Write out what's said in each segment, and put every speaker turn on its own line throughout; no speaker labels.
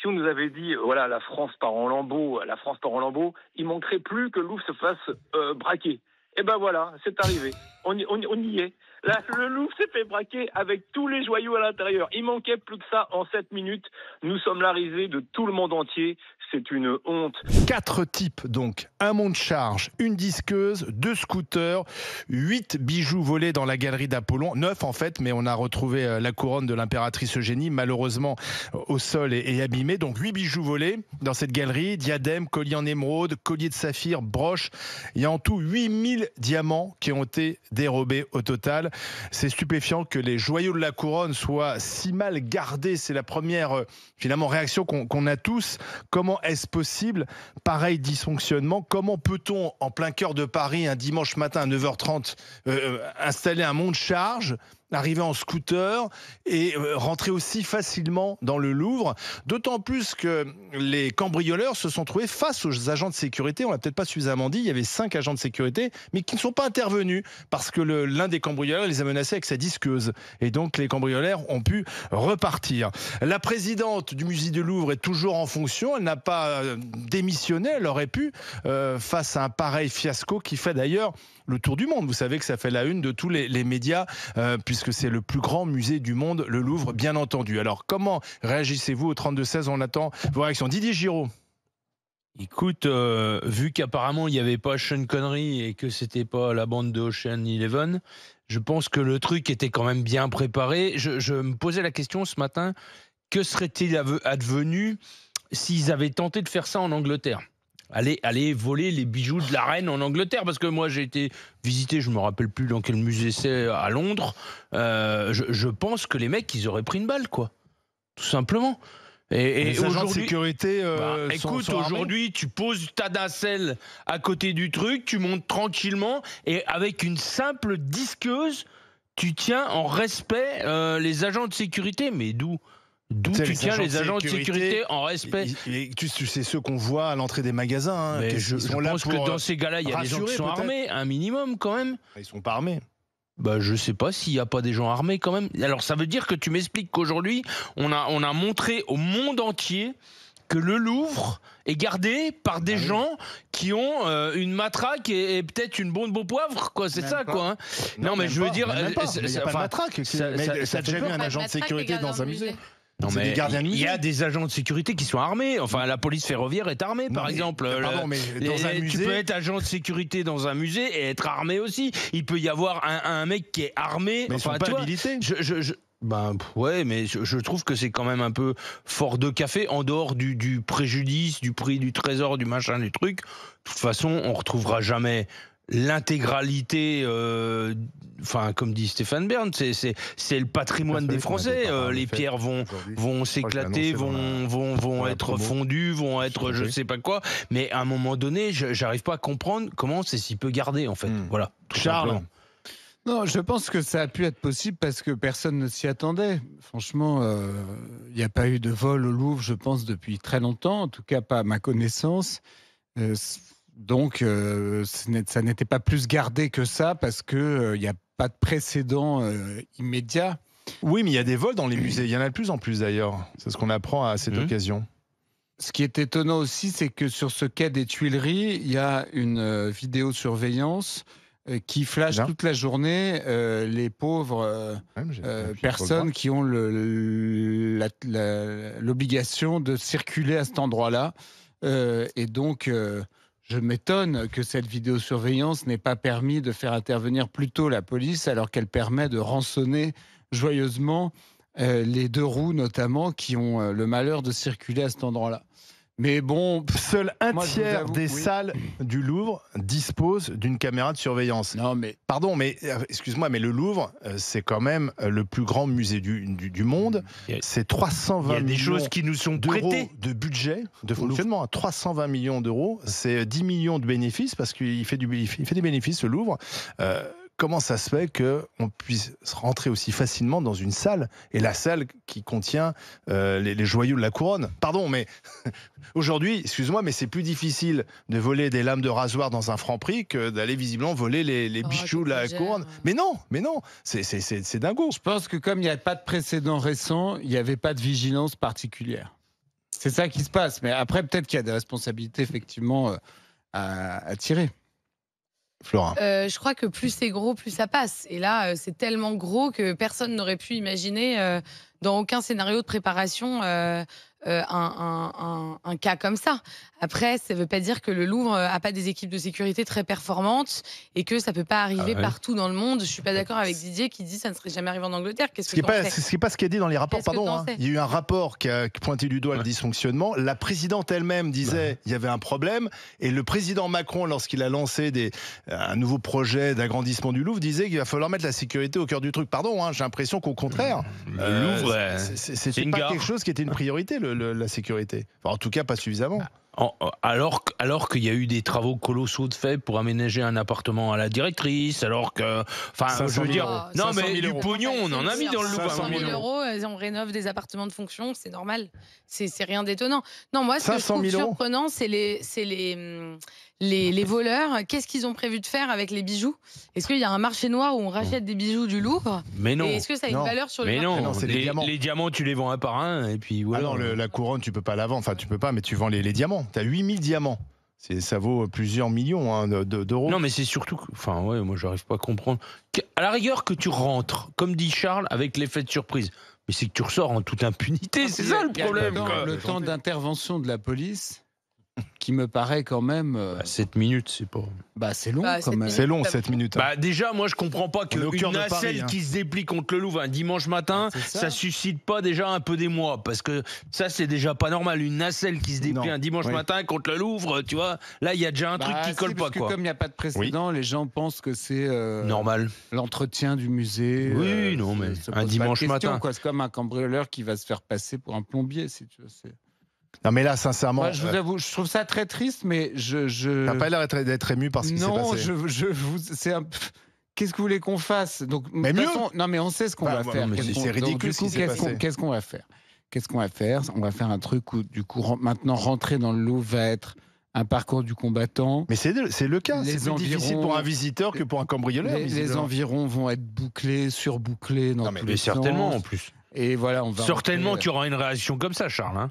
si on nous avait dit, voilà, la France part en lambeaux, il manquerait plus que le Louvre se fasse braquer. Et ben voilà, c'est arrivé. On y est. Là, le Louvre s'est fait braquer avec tous les joyaux à l'intérieur. Il manquait plus que ça en 7 minutes. Nous sommes la risée de tout le monde entier. C'est une honte.
4 types donc, un monte-charge, une disqueuse, 2 scooters, 8 bijoux volés dans la galerie d'Apollon, 9 en fait, mais on a retrouvé la couronne de l'impératrice Eugénie, malheureusement au sol et abîmée. Donc 8 bijoux volés dans cette galerie, diadème, collier en émeraude, collier de saphir, broche. Il y a en tout 8000 diamants qui ont été dérobés au total. C'est stupéfiant que les joyaux de la couronne soient si mal gardés. C'est la première finalement réaction qu'on a tous. Comment est-ce possible pareil dysfonctionnement? Comment peut-on, en plein cœur de Paris, un dimanche matin à 9h30, installer un monte-charge, arriver en scooter et rentrer aussi facilement dans le Louvre? D'autant plus que les cambrioleurs se sont trouvés face aux agents de sécurité. On l'a peut-être pas suffisamment dit, il y avait 5 agents de sécurité, mais qui ne sont pas intervenus parce que l'un des cambrioleurs les a menacés avec sa disqueuse. Et donc les cambrioleurs ont pu repartir. La présidente du musée du Louvre est toujours en fonction. Elle n'a pas démissionné, elle aurait pu, face à un pareil fiasco qui fait d'ailleurs le tour du monde. Vous savez que ça fait la une de tous les médias, puisque c'est le plus grand musée du monde, le Louvre, bien entendu. Alors, comment réagissez-vous au 32-16? On attend vos réactions. Didier Giraud.
Écoute, vu qu'apparemment il n'y avait pas Sean Connery et que c'était pas la bande de Ocean Eleven, je pense que le truc était quand même bien préparé. Je me posais la question ce matin, que serait-il advenu s'ils avaient tenté de faire ça en Angleterre? Aller voler les bijoux de la reine en Angleterre, parce que moi j'ai été visiter, je me rappelle plus dans quel musée c'est, à Londres. Je pense que les mecs ils auraient pris une balle, quoi, tout simplement.
Et les agents de sécurité
écoute,
sont
aujourd'hui tu poses ta nacelle à côté du truc, tu montes tranquillement et avec une simple disqueuse tu tiens en respect les agents de sécurité. Mais d'où tu tiens les agents de sécurité en respect?
Tu sais ceux qu'on voit à l'entrée des magasins. Hein,
je pense que dans ces gars-là, il y a des gens qui sont armés, un minimum quand même.
Ils sont pas armés.
Je sais pas s'il n'y a pas des gens armés quand même. Alors ça veut dire que tu m'expliques qu'aujourd'hui, on a montré au monde entier que le Louvre est gardé par des gens qui ont une matraque et peut-être une bombe au poivre, quoi. C'est ça, quoi. Hein.
Non, mais je veux dire, il n'y a pas de matraque. Ça a déjà vu un agent de sécurité dans un musée?
Non, mais il y a des agents de sécurité qui sont armés. Enfin, la police ferroviaire est armée, par exemple.
Pardon, mais dans un musée...
Tu peux être agent de sécurité dans un musée et être armé aussi. Il peut y avoir un mec qui est armé.
Mais ils sont pas habilités.
Ouais, mais je trouve que c'est quand même un peu fort de café, en dehors du préjudice, du prix du trésor, du machin, du truc. De toute façon, on retrouvera jamais l'intégralité, comme dit Stéphane Bern, c'est le patrimoine des Français. Les pierres vont s'éclater, vont être fondues, vont être je sais pas quoi. Mais à un moment donné, j'arrive pas à comprendre comment c'est si peu gardé, en fait. Voilà.
Charles.
Non, je pense que ça a pu être possible parce que personne ne s'y attendait. Franchement, il n'y a pas eu de vol au Louvre, je pense, depuis très longtemps, en tout cas pas à ma connaissance. Donc, ça n'était pas plus gardé que ça parce qu'il n'y a pas de précédent immédiat.
Oui, mais il y a des vols dans les musées. Il y en a de plus en plus d'ailleurs. C'est ce qu'on apprend à cette occasion.
Ce qui est étonnant aussi, c'est que sur ce quai des Tuileries, il y a une vidéoburveillance qui flash toute la journée les pauvres personnes qui ont l'obligation de circuler à cet endroit-là. Et donc, je m'étonne que cette vidéosurveillance n'ait pas permis de faire intervenir plus tôt la police, alors qu'elle permet de rançonner joyeusement les 2 roues, notamment, qui ont le malheur de circuler à cet endroit-là. Mais bon,
seul un tiers des salles du Louvre disposent d'une caméra de surveillance.
Non, mais
pardon, mais excuse-moi, mais le Louvre, c'est quand même le plus grand musée du monde. C'est 320 millions
choses qui nous sont
d'euros de budget de fonctionnement. 320 millions d'euros, c'est 10 millions de bénéfices parce qu'il fait des bénéfices, le Louvre. Comment ça se fait qu'on puisse rentrer aussi facilement dans une salle, et la salle qui contient les joyaux de la couronne? Pardon, mais aujourd'hui, excuse-moi, mais c'est plus difficile de voler des lames de rasoir dans un Franprix que d'aller visiblement voler les bijoux de la couronne. Mais non, c'est dingo.
Je pense que comme il n'y a pas de précédent récent, il n'y avait pas de vigilance particulière. C'est ça qui se passe. Mais après, peut-être qu'il y a des responsabilités, effectivement, à tirer.
Flora.
Je crois que plus c'est gros, plus ça passe. Et là, c'est tellement gros que personne n'aurait pu imaginer, dans aucun scénario de préparation, un cas comme ça. Après, ça ne veut pas dire que le Louvre n'a pas des équipes de sécurité très performantes et que ça ne peut pas arriver partout dans le monde. Je ne suis pas d'accord avec Didier qui dit que ça ne serait jamais arrivé en Angleterre. Qu'est-ce que tu en sais ?
Ce qui n'est pas ce qui est dit dans les rapports,
Qu'est-ce que
pardon.
t'en sais ?
Il y a eu un rapport qui a pointé du doigt le dysfonctionnement. La présidente elle-même disait qu'il y avait un problème. Et le président Macron, lorsqu'il a lancé un nouveau projet d'agrandissement du Louvre, disait qu'il va falloir mettre la sécurité au cœur du truc. Pardon, j'ai l'impression qu'au contraire,
Le Louvre,
c'était pas quelque chose qui était une priorité, la sécurité. Enfin, en tout cas, pas suffisamment.
Alors qu'il y a eu des travaux colossaux de fait pour aménager un appartement à la directrice, alors que, enfin, je veux dire, non mais du pognon, on en a mis dans le Louvre.
500 000 euros, on rénove des appartements de fonction, c'est normal, c'est rien d'étonnant. Non, moi, ce que je trouve surprenant, c'est les voleurs. Qu'est-ce qu'ils ont prévu de faire avec les bijoux ? Est-ce qu'il y a un marché noir où on rachète des bijoux du Louvre ?
Mais non.
Et est-ce que ça a une valeur sur le marché ?
Mais non,
c'est les diamants.
Les diamants, tu les vends un par un, et puis voilà.
Ah non, la couronne, tu peux pas la vendre. Enfin, tu peux pas, mais tu vends les diamants. Tu as 8000 diamants. Ça vaut plusieurs millions d'euros.
Non, mais c'est surtout que, enfin, ouais, moi, j'arrive pas à comprendre. À la rigueur, que tu rentres, comme dit Charles, avec l'effet de surprise. Mais c'est que tu ressors en toute impunité, c'est ça le problème.
Le temps d'intervention de la police, qui me paraît quand même...
7 minutes, c'est pas...
c'est long quand même.
C'est long, 7 minutes.
Déjà, moi, je comprends pas qu'une nacelle qui se déplie contre le Louvre un dimanche matin, ça suscite pas déjà un peu d'émoi. Parce que ça, c'est déjà pas normal. Une nacelle qui se déplie un dimanche matin contre le Louvre, tu vois, là, il y a déjà un truc qui colle pas, quoi.
Comme il n'y a pas de précédent, les gens pensent que c'est...
normal.
L'entretien du musée.
Oui, non, mais un dimanche matin.
C'est comme un cambrioleur qui va se faire passer pour un plombier, si tu veux.
Non, mais là, sincèrement.
Moi, je vous avoue, je trouve ça très triste, mais
T'as pas l'air d'être ému par ce qui s'est passé.
Non, qu'est-ce que vous voulez qu'on fasse ? Donc,
mais mieux.
Non, mais on sait ce qu'on va faire.
C'est ridicule.
Qu'est-ce qu'on va faire ? On va faire un truc où, du coup, maintenant, rentrer dans le Louvre va être un parcours du combattant.
Mais c'est le cas. C'est plus difficile pour un visiteur que pour un cambrioleur.
Les environs vont être bouclés, surbouclés dans tous les sens.
Certainement, en plus.
Et voilà, on va.
Certainement qu'il y aura une réaction comme ça, Charles. Hein.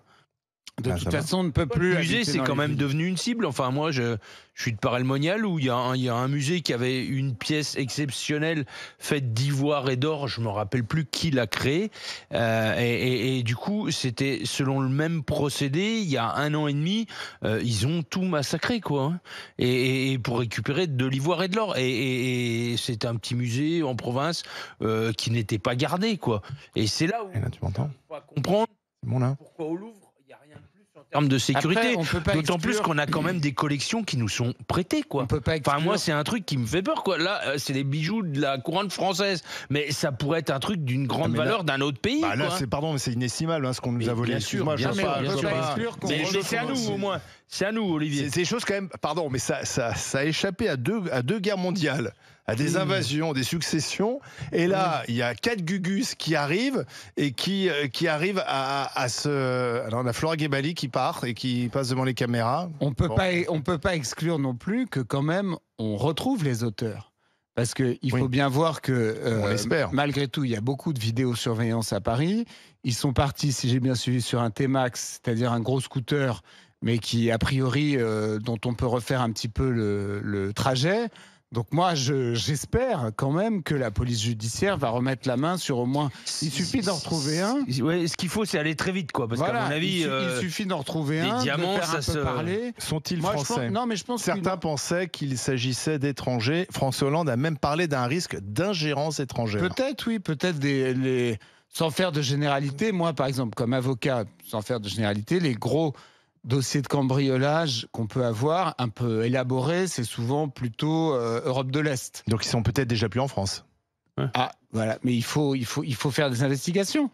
De toute façon, on ne peut plus.
Le musée, c'est quand même devenu une cible. Enfin, moi, je suis de Paray-le-Monial où il y a un musée qui avait une pièce exceptionnelle faite d'ivoire et d'or. Je me rappelle plus qui l'a créée. Et du coup, c'était selon le même procédé. Il y a 1 an et demi, ils ont tout massacré, quoi. Hein. Et pour récupérer de l'ivoire et de l'or. Et c'est un petit musée en province qui n'était pas gardé, quoi. Et c'est là où
tu m'entends ?
On va comprendre pourquoi au Louvre. En termes de sécurité, d'autant plus qu'on a quand même des collections qui nous sont prêtées, quoi. Enfin, moi, c'est un truc qui me fait peur, quoi. Là, c'est les bijoux de la couronne française, mais ça pourrait être un truc d'une grande valeur d'un autre pays.
Là, c'est inestimable ce qu'on nous a volé.
Bien sûr, mais c'est à nous, au moins. C'est à nous, Olivier.
C'est des choses quand même. Pardon, mais ça a échappé à deux guerres mondiales, à des invasions, des successions. Et là, il y a 4 Gugus qui arrivent et qui arrivent à se. Alors, on a Flora Gebali qui part et qui passe devant les caméras.
On peut pas exclure non plus que quand même on retrouve les auteurs. Parce qu'il faut bien voir que, malgré tout, il y a beaucoup de vidéosurveillance à Paris. Ils sont partis, si j'ai bien suivi, sur un T-Max, c'est-à-dire un gros scooter, mais qui, a priori, dont on peut refaire un petit peu le trajet. Donc moi, j'espère quand même que la police judiciaire va remettre la main sur au moins... Il suffit d'en retrouver un.
Ouais, ce qu'il faut, c'est aller très vite, quoi. Parce qu'à mon avis...
Il suffit d'en retrouver un,
diamants,
de faire un peu parler.
Sont-ils français ?
Non, mais je pense
certains pensaient qu'il s'agissait d'étrangers. François Hollande a même parlé d'un risque d'ingérence étrangère.
Peut-être, oui. Peut-être sans faire de généralité. Moi, par exemple, comme avocat, sans faire de généralité, les gros... dossier de cambriolage qu'on peut avoir, un peu élaboré, c'est souvent plutôt Europe de l'Est.
Donc ils sont peut-être déjà plus en France.
Ah, voilà, mais il faut faire des investigations.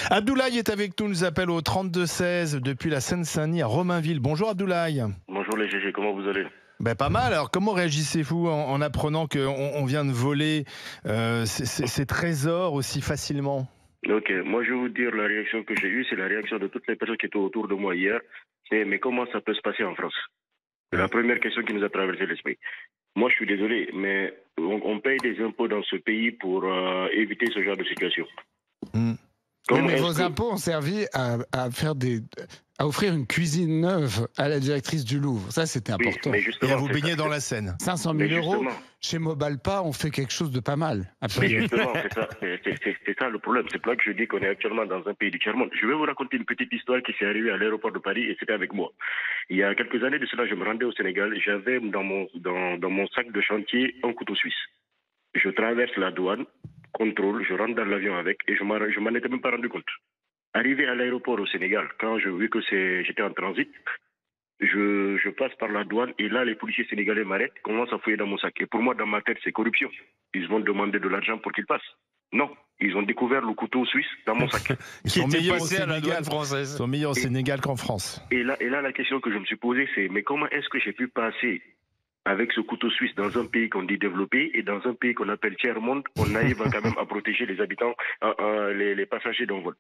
Abdoulaye est avec nous, nous appelle au 32-16 depuis la Seine-Saint-Denis à Romainville. Bonjour Abdoulaye.
Bonjour les GG, comment vous allez ?
Pas mal. Alors comment réagissez-vous en apprenant qu'on vient de voler ces trésors aussi facilement ?
Ok, moi je vais vous dire la réaction que j'ai eue, c'est la réaction de toutes les personnes qui étaient autour de moi hier. C'est mais comment ça peut se passer en France ? C'est la première question qui nous a traversé l'esprit. Moi je suis désolé, mais on paye des impôts dans ce pays pour éviter ce genre de situation.
Mais vos impôts ont servi à offrir une cuisine neuve à la directrice du Louvre. Ça, c'était important.
Oui,
et à vous baigner dans la Seine.
500 000 euros, chez Mobalpa, on fait quelque chose de pas mal.
Mais justement, c'est ça le problème. C'est pour ça que je dis qu'on est actuellement dans un pays du tiers-monde. Je vais vous raconter une petite histoire qui s'est arrivée à l'aéroport de Paris et c'était avec moi. Il y a quelques années de cela, je me rendais au Sénégal. J'avais dans mon sac de chantier un couteau suisse. Je traverse la douane, contrôle, je rentre dans l'avion avec et je m'en étais même pas rendu compte. Arrivé à l'aéroport au Sénégal, quand je vis que j'étais en transit, je passe par la douane et là, les policiers sénégalais m'arrêtent, commencent à fouiller dans mon sac. Et pour moi, dans ma tête, c'est corruption. Ils vont demander de l'argent pour qu'ils passent. Non, ils ont découvert le couteau suisse dans mon sac.
Ils sont meilleurs au Sénégal française. Ils sont meilleurs au Sénégal qu'en France.
Et là, la question que je me suis posée, c'est mais comment est-ce que j'ai pu passer avec ce couteau suisse dans un pays qu'on dit développé et dans un pays qu'on appelle tiers-monde, on arrive quand même à protéger les habitants, les passagers d'un vol.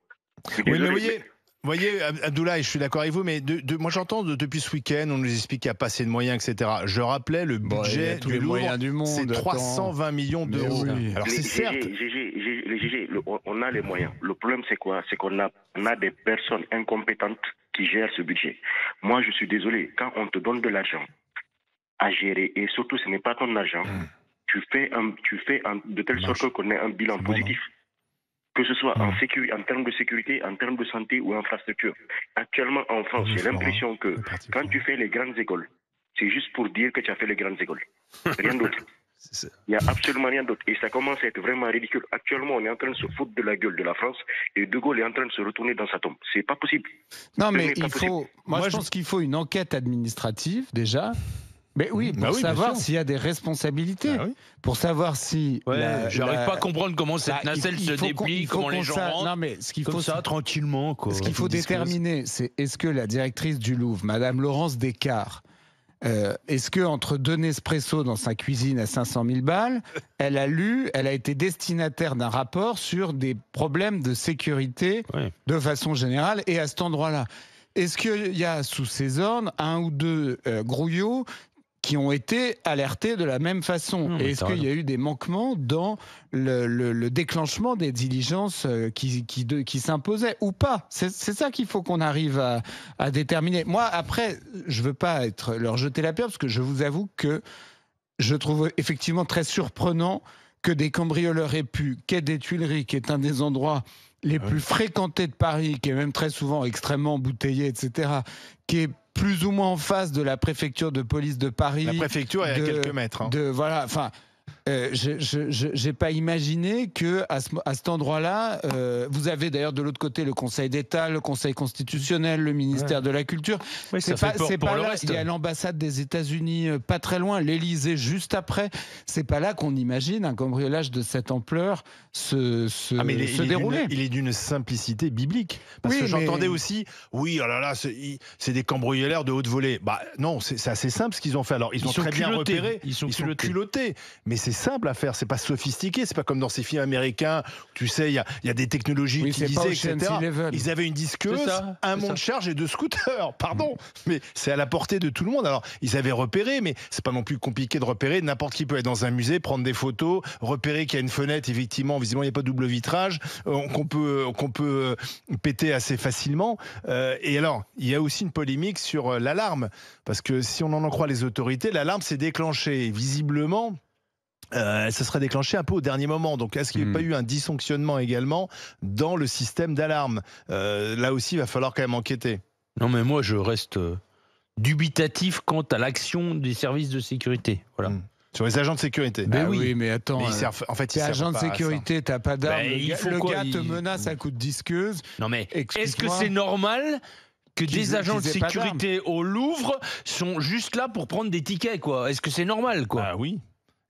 Oui, mais voyez, Abdoulaye, je suis d'accord avec vous, mais moi j'entends depuis ce week-end, on nous explique qu'il n'y a pas assez de moyens, etc. Je rappelais, le budget du Louvre, c'est 320 millions d'euros.
Oui.
Alors c'est certes...
GG, on a les moyens. Le problème c'est quoi? C'est qu'on a des personnes incompétentes qui gèrent ce budget. Moi je suis désolé, quand on te donne de l'argent à gérer, et surtout ce n'est pas ton argent, tu fais de telle sorte qu'on ait un bilan positif. Que ce soit en termes de sécurité, en termes de santé ou infrastructure. Actuellement, en France, j'ai l'impression que quand tu fais les grandes écoles, c'est juste pour dire que tu as fait les grandes écoles. Rien d'autre. Il n'y a absolument rien d'autre. Et ça commence à être vraiment ridicule. Actuellement, on est en train de se foutre de la gueule de la France et De Gaulle est en train de se retourner dans sa tombe. C'est pas possible.
Non, mais moi, je pense qu'il faut une enquête administrative, déjà. Mais oui, pour savoir s'il y a des responsabilités, pour savoir si...
J'arrive pas à comprendre comment cette nacelle se déplie, comment les gens rentrent,
non, mais ce qu'il faut,
comme ça, tranquillement. Quoi.
Ce qu'il faut déterminer, c'est est-ce que la directrice du Louvre, Madame Laurence Descartes, est-ce que entre deux Nespresso dans sa cuisine à 500 000 balles, elle a été destinataire d'un rapport sur des problèmes de sécurité de façon générale et à cet endroit-là? Est-ce qu'il y a sous ses ordres un ou deux grouillots qui ont été alertés de la même façon? Et est-ce qu'il y a eu des manquements dans le déclenchement des diligences qui s'imposaient ou pas? C'est ça qu'il faut qu'on arrive à déterminer. Moi, après, je veux pas leur jeter la pierre parce que je vous avoue que je trouve effectivement très surprenant que des cambrioleurs aient pu, quai des Tuileries, qui est un des endroits les plus fréquentés de Paris, qui est même très souvent extrêmement embouteillé, etc., qui est plus ou moins en face de la préfecture de police de Paris.
La préfecture est à quelques mètres.
Voilà, enfin, j'ai pas imaginé que à cet endroit-là, vous avez d'ailleurs de l'autre côté le Conseil d'État, le Conseil constitutionnel, le ministère de la Culture.
Oui, c'est pas là.
Il y a l'ambassade des États-Unis pas très loin, l'Élysée juste après. C'est pas là qu'on imagine un cambriolage de cette ampleur se dérouler.
Il est d'une simplicité biblique. Parce que j'entendais aussi, oh là là, c'est des cambrioleurs de haute volée. Bah non, c'est assez simple ce qu'ils ont fait. Alors ils ont très bien repéré, ils sont culottés, mais c'est simple à faire, c'est pas sophistiqué, c'est pas comme dans ces films américains, tu sais, il y a des technologies utilisées, etc. Ils avaient une disqueuse, un monte-charge et 2 scooters, pardon, mais c'est à la portée de tout le monde. Alors, ils avaient repéré, mais c'est pas non plus compliqué de repérer, n'importe qui peut être dans un musée, prendre des photos, repérer qu'il y a une fenêtre, effectivement, visiblement il n'y a pas de double vitrage, qu'on peut péter assez facilement. Et alors, il y a aussi une polémique sur l'alarme, parce que si on en croit les autorités, l'alarme s'est déclenchée, visiblement... ça serait déclenché un peu au dernier moment. Donc, est-ce qu'il n'y a pas eu un dysfonctionnement également dans le système d'alarme? Là aussi, il va falloir quand même enquêter.
Non, mais moi, je reste dubitatif quant à l'action des services de sécurité. Voilà.
Sur les agents de sécurité.
Oui, mais attends.
En fait,
t'es agent de sécurité, t'as pas d'arme. Le gars te menace à coup de disqueuse.
Non, mais est-ce que c'est normal que des agents de sécurité au Louvre sont juste là pour prendre des tickets, quoi? Est-ce que c'est normal, quoi?
Ah oui.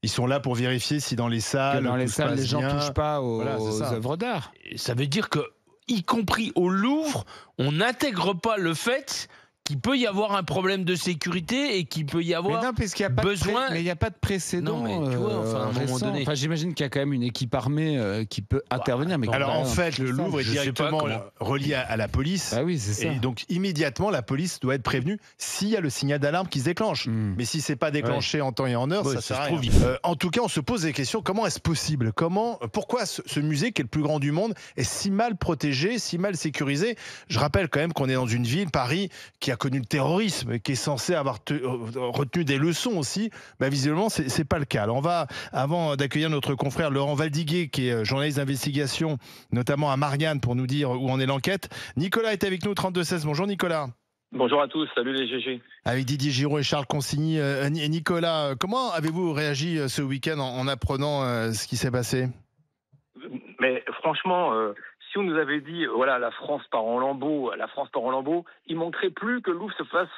Ils sont là pour vérifier si dans les salles,
les gens touchent pas aux œuvres d'art.
Ça veut dire que, y compris au Louvre, on n'intègre pas le fait qu'il peut y avoir un problème de sécurité et qu'il peut y avoir besoin.
Mais il n'y a pas de précédent.
Non, mais tu vois, enfin, à un moment donné.
Enfin, j'imagine qu'il y a quand même une équipe armée qui peut intervenir. Mais
alors en fait, le Louvre est directement relié à la police.
Ah oui, c'est ça.
Et donc immédiatement, la police doit être prévenue s'il y a le signal d'alarme qui se déclenche. Mais si c'est pas déclenché en temps et en heure, ça sert à rien. En tout cas, on se pose des questions. Comment est-ce possible ? Pourquoi ce musée, qui est le plus grand du monde, est si mal protégé, si mal sécurisé ? Je rappelle quand même qu'on est dans une ville, Paris, qui a connu le terrorisme, qui est censé avoir retenu des leçons aussi. Visiblement, c'est pas le cas. Alors on va, avant d'accueillir notre confrère Laurent Valdiguier, qui est journaliste d'investigation, notamment à Marianne, pour nous dire où en est l'enquête. Nicolas est avec nous, 32-16. Bonjour Nicolas.
Bonjour à tous, salut les GG.
Avec Didier Giraud et Charles Consigny. Nicolas, comment avez-vous réagi ce week-end en apprenant ce qui s'est passé ?
Mais franchement, si on nous avait dit, voilà, la France part en lambeaux, il manquerait plus que le Louvre se fasse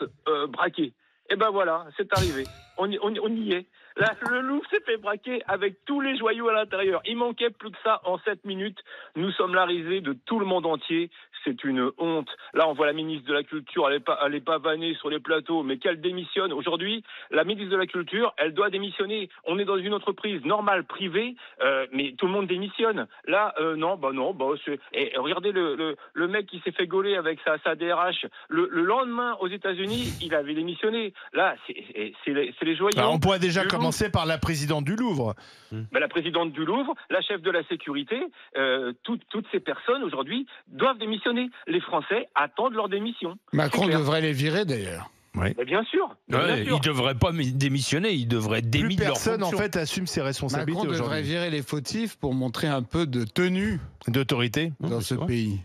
braquer. Et ben voilà, c'est arrivé. On y est. Là, le Louvre s'est fait braquer avec tous les joyaux à l'intérieur. Il manquait plus que ça en 7 minutes. Nous sommes la risée de tout le monde entier. C'est une honte. Là, on voit la ministre de la Culture, elle est pas vannée sur les plateaux, mais qu'elle démissionne. Aujourd'hui, la ministre de la Culture, elle doit démissionner. On est dans une entreprise normale, privée, mais tout le monde démissionne. Là, non. Et regardez le mec qui s'est fait gauler avec sa DRH. Le lendemain, aux États-Unis, il avait démissionné. Là, c'est les joyaux.
Alors, on pourrait déjà commencer par la présidente du Louvre.
La présidente du Louvre, la chef de la sécurité, toutes ces personnes aujourd'hui doivent démissionner. Les Français attendent leur démission.
Macron devrait les virer d'ailleurs.
Oui.
Mais bien sûr.
Il ne devrait pas démissionner, il devrait démissionner.
Plus personne en fait assume ses responsabilités
aujourd'hui. Macron devrait virer les fautifs pour montrer un peu de tenue,
d'autorité
dans ce pays.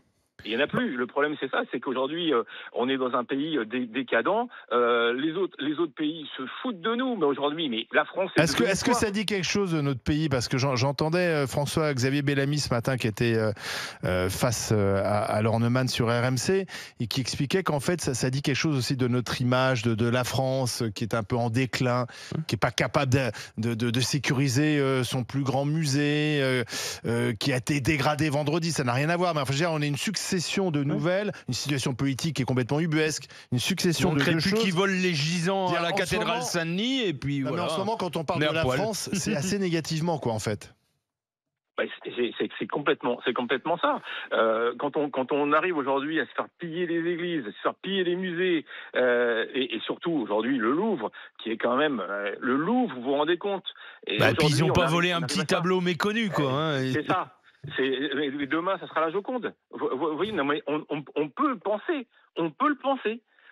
Il n'y en a plus. Le problème, c'est ça, c'est qu'aujourd'hui, on est dans un pays décadent. Les autres pays se foutent de nous, mais aujourd'hui, la France.
Est-ce que ça dit quelque chose de notre pays ? Parce que j'entendais François-Xavier Bellamy ce matin, qui était face à Lorneman sur RMC, et qui expliquait qu'en fait, ça dit quelque chose aussi de notre image, de la France, qui est un peu en déclin, qui n'est pas capable de sécuriser son plus grand musée, qui a été dégradé vendredi. Ça n'a rien à voir. Mais enfin, je veux dire, on est une succession de nouvelles, une situation politique qui est complètement ubuesque, une succession de choses.
Qui volent les gisants à la cathédrale Saint-Denis et puis voilà.
Mais en ce moment, quand on parle de la France, c'est assez négativement, quoi, en fait.
C'est complètement ça. Quand on arrive aujourd'hui à se faire piller les églises, à se faire piller les musées, et surtout aujourd'hui le Louvre, qui est quand même le Louvre, vous vous rendez compte.
Et puis ils n'ont pas volé un petit tableau méconnu, quoi.
C'est ça. Demain, ça sera la Joconde. Vous voyez, non, mais on peut le penser.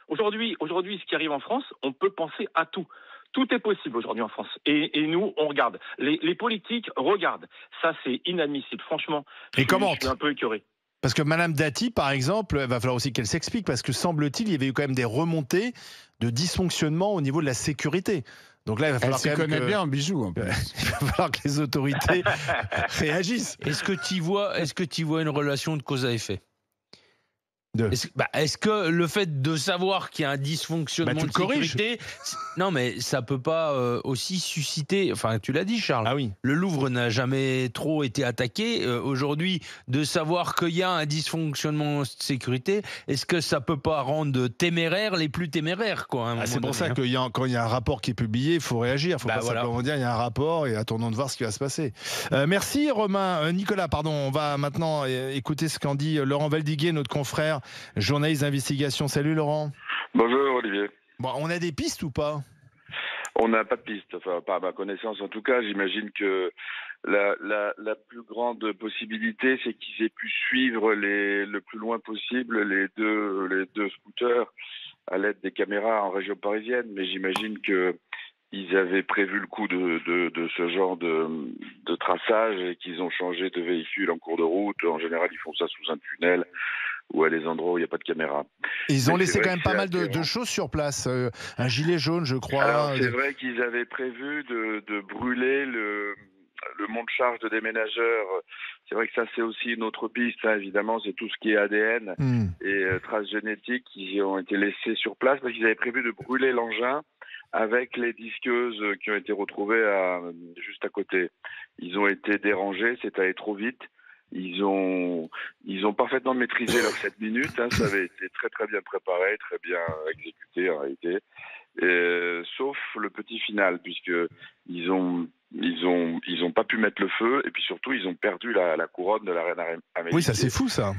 Aujourd'hui, ce qui arrive en France, on peut penser à tout. Tout est possible aujourd'hui en France. Et nous, on regarde. Les politiques regardent. Ça, c'est inadmissible. Franchement,
je suis
un peu écœuré.
Parce que Madame Dati, par exemple, il va falloir aussi qu'elle s'explique, parce que semble-t-il, il y avait eu quand même des remontées de dysfonctionnement au niveau de la sécurité. Donc là, il va falloir
elle s'y connaît bien en bijoux. En plus.
Il va falloir que les autorités réagissent.
Est-ce que tu vois une relation de cause à effet ? Est-ce que le fait de savoir qu'il y a un dysfonctionnement de sécurité, non mais ça peut pas aussi susciter, enfin tu l'as dit Charles, le Louvre n'a jamais trop été attaqué, aujourd'hui de savoir qu'il y a un dysfonctionnement de sécurité, est-ce que ça peut pas rendre téméraires les plus téméraires, quoi,
c'est pour ça que quand il y a un rapport qui est publié, il faut réagir, il faut pas simplement dire il y a un rapport et attendons de voir ce qui va se passer. Merci Nicolas, on va maintenant écouter ce qu'en dit Laurent Valdiguier, notre confrère journaliste d'investigation. Salut Laurent.
Bonjour Olivier.
On a des pistes ou pas ?
On n'a pas de pistes, enfin pas à ma connaissance en tout cas. J'imagine que la plus grande possibilité, c'est qu'ils aient pu suivre le plus loin possible les deux scooters à l'aide des caméras en région parisienne. Mais j'imagine que ils avaient prévu le coup de ce genre de traçage et qu'ils ont changé de véhicule en cours de route. En général, ils font ça sous un tunnel ou à des endroits où il n'y a pas de caméra.
Ils ont laissé quand même pas mal de choses sur place. Un gilet jaune, je crois.
Alors, c'est vrai qu'ils avaient prévu de brûler le monte-charge de déménageurs. C'est vrai que ça, c'est aussi une autre piste, évidemment. C'est tout ce qui est ADN et traces génétiques qui ont été laissées sur place parce qu'ils avaient prévu de brûler l'engin avec les disqueuses qui ont été retrouvées juste à côté. Ils ont été dérangés, c'est allé trop vite. ils ont parfaitement maîtrisé leurs 7 minutes. Hein, ça avait été très très bien préparé, très bien exécuté en réalité. Sauf le petit final, puisque ils ont pas pu mettre le feu, et puis surtout ils ont perdu la couronne de la reine Amélie.
Oui, ça c'est fou ça.